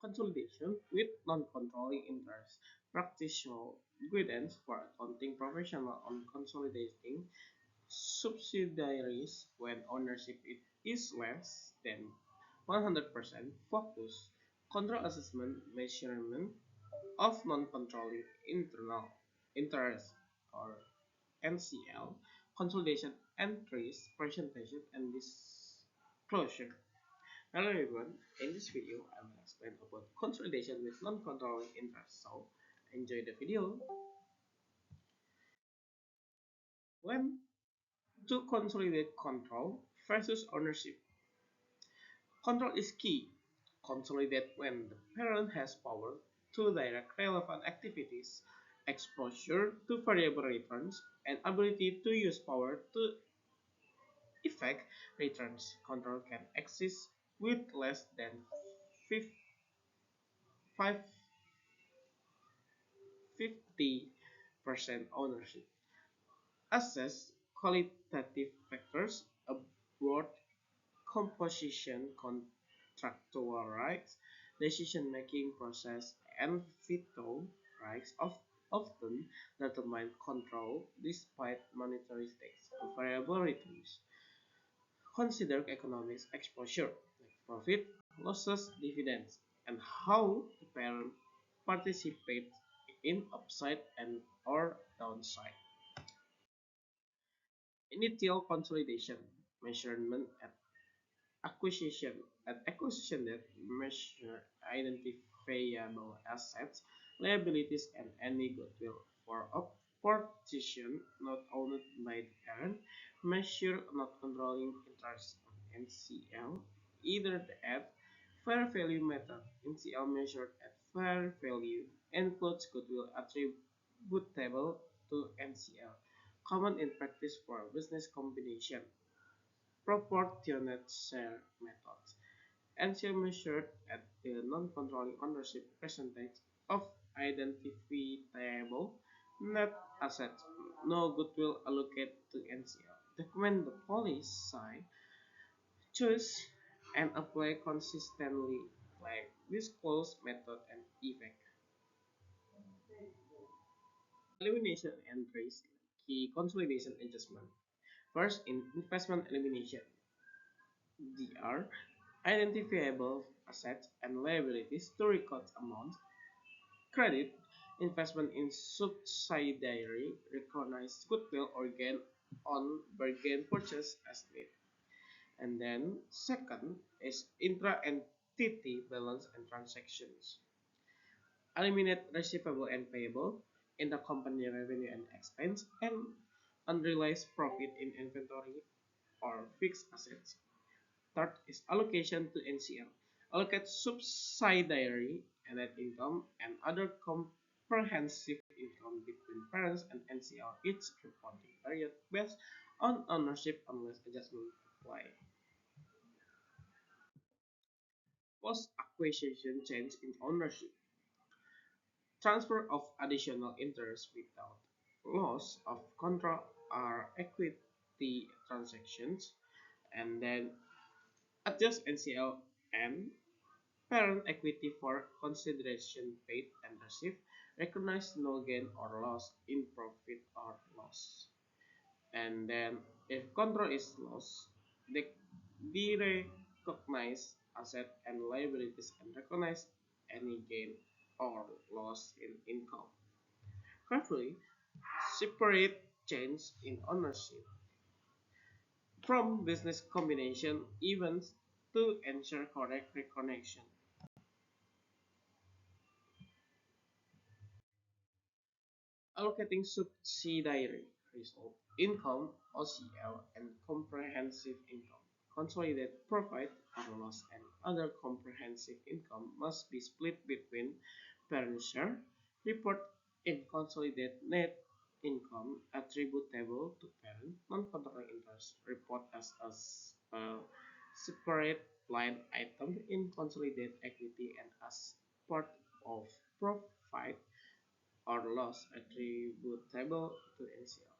Consolidation with non-controlling interest. Practical guidance for accounting professional on consolidating subsidiaries when ownership is less than 100%. Focus control assessment measurement of non-controlling internal interest or NCL, consolidation entries, presentation, and disclosure. Hello everyone, in this video I will explain about consolidation with non-controlling interest. So enjoy the video. When to consolidate control versus ownership. Control is key. Consolidate when the parent has power to direct relevant activities, exposure to variable returns, and ability to use power to effect returns. Control can exist with less than 50% ownership. Assess qualitative factors about composition, contractual rights, decision-making process, and veto rights often determine control despite monetary stakes and variable returns. Consider economic exposure, like profit, losses, dividends, and how the parent participates in upside and or downside. Initial consolidation, measurement acquisition acquisition that measure identifiable assets, liabilities, and any goodwill for a position not owned by the parent, measure not controlling interest NCL, either at fair value method. NCL measured at fair value includes goodwill attributable to NCL, common in practice for business combination. Proportionate share method. NCL measured at the non-controlling ownership percentage of identifiable net assets. No goodwill allocated to NCL. Document the policy, choose and apply consistently, like disclose method and effect. Elimination and trace. Key consolidation adjustment. First, in investment elimination. DR identifiable assets and liabilities to record amount, credit, investment in subsidiary, recognize goodwill or gain on bargain purchase as need. And then second is intra-entity balance and transactions. Eliminate receivable and payable, intercompany revenue and expense, and unrealized profit in inventory or fixed assets. Third is allocation to NCL. Allocate subsidiary net income and other comprehensive income between parents and NCL each reporting period based on ownership unless adjustment apply. Post-acquisition change in ownership. Transfer of additional interest without loss of control are equity transactions, and then adjust NCL and parent equity for consideration paid and received, recognize no gain or loss in profit or loss. And then if control is lost, they de-recognize asset and liabilities and recognize any gain or loss in income. Carefully separate change in ownership from business combination events to ensure correct recognition. Allocating subsidiary result, income, OCL, and comprehensive income. Consolidated profit or loss and other comprehensive income must be split between parent share. Report in consolidated net income attributable to parent. Non-controlling interest report as a separate line item in consolidated equity and as part of profit or loss attributable to NCL.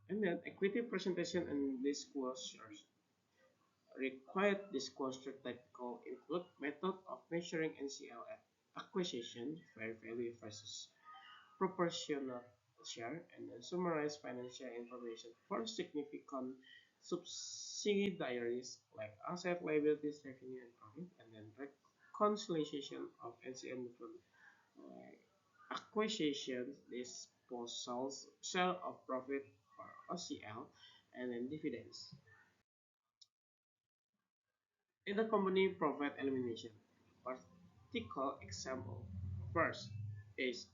And then equity presentation and disclosures. Required disclosure technical include measuring NCL at acquisition, fair value versus proportional share, and then summarize financial information for significant subsidiaries like asset, liabilities, revenue, and profit, and then reconciliation of NCL movement like acquisitions, disposals, sale of profit or OCL, and then dividends. Intercompany profit elimination. Practical example. First is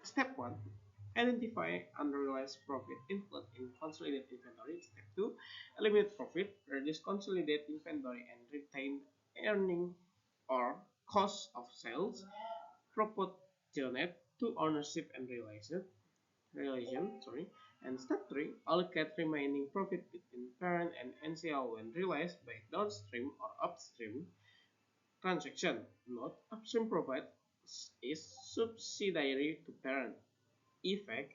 step 1. Identify unrealized profit input in consolidated inventory. Step 2. Eliminate profit, reduce consolidated inventory and retain earning or cost of sales proportionate to ownership and relation. And step 3. Allocate remaining profit between parent and NCL when realized by downstream or upstream transaction. Note: upstream profit is subsidiary to parent. Effect: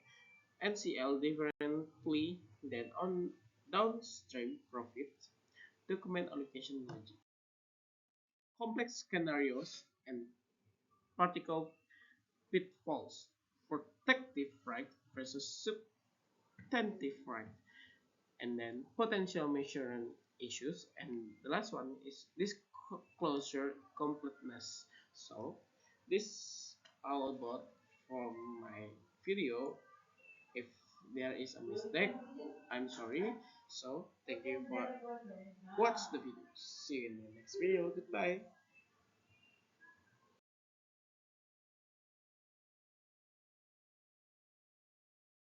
NCL differently than on downstream profit. Document allocation logic. Complex scenarios and practical pitfalls. Protective right versus substantive right. And then potential measurement issues. And the last one is disclosure completeness. So this all about from my video. If there is a mistake, I'm sorry. So thank you for watch the video. See you in the next video. Goodbye.